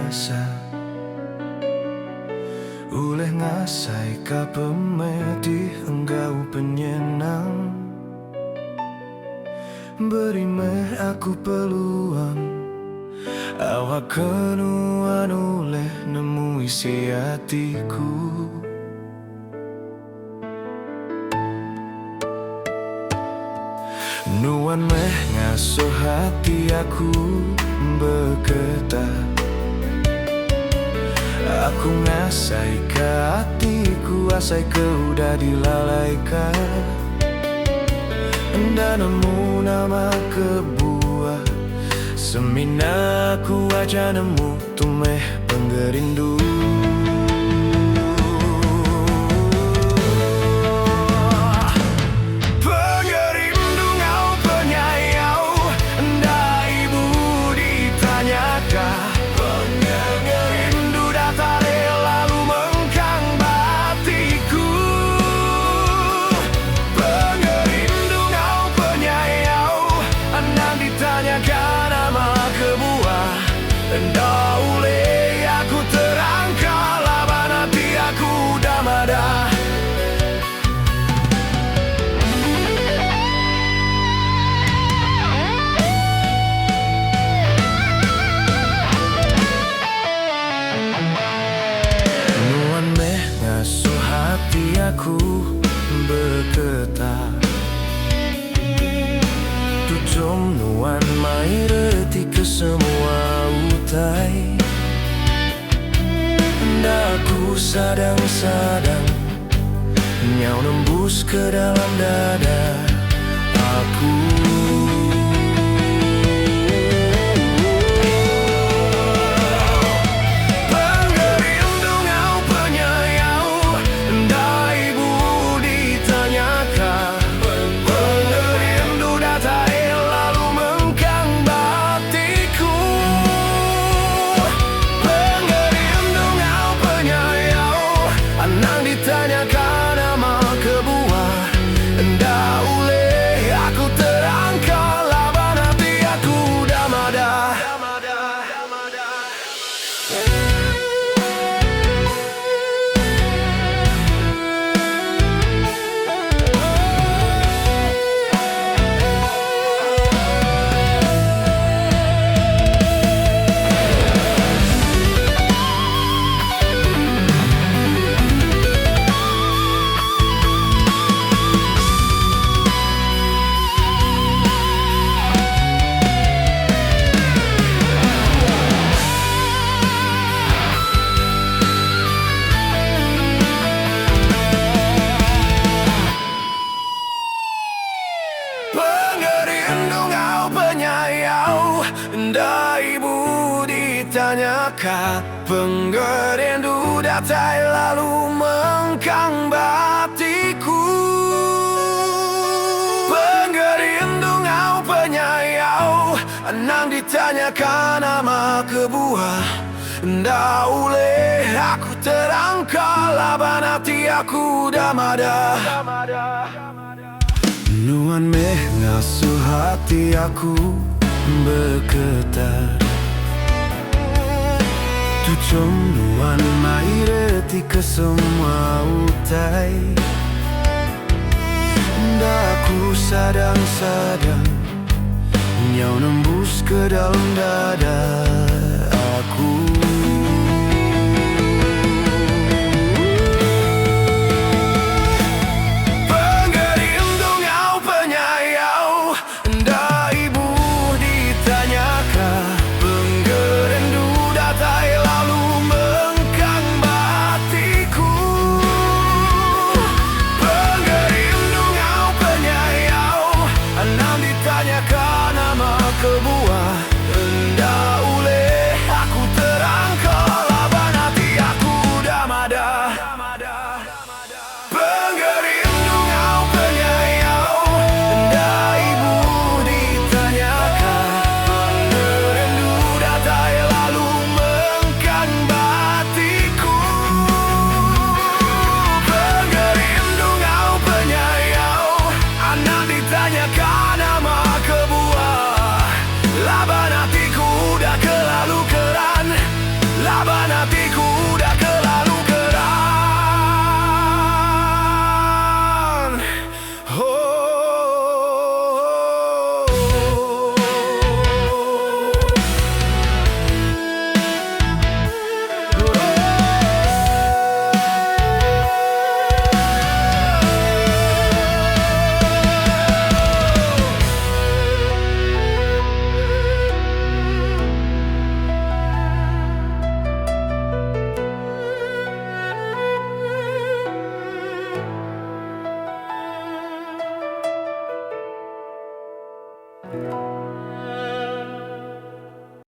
biasa Uleh ngasai ka pemedi enggau penyenang Beri meh aku peluang Awak kenuan oleh nemu isi hatiku Nuan meh ngasuh hati aku bergetar Aku ngasai ke hatiku asai ke udah dilalaikan Enda nemu nama kebuah Semina aku aja nemu tumeh penggerindu Daule aku terangkal laban hati aku damada Nuan meh ngasuh hati aku bergetar Tucum nuan mai reti ke semua utai Daku sadang-sadang Nyau nembus ke dalam dada aku Tanyakan nama kebuah Daule aku terangkal laban hati aku damada Dai ibu ditanyakan Penggerindu datai lalu mengkang batiku Penggerindu ngau penyayau Anang ditanyakan nama kebuah Daule aku terangkal laban hati aku damada Nuan meh ngasuh hati aku bergetar Tucum nuan mai reti ke semua utai Daku sadang-sadang Nyau nembus ke dalam dada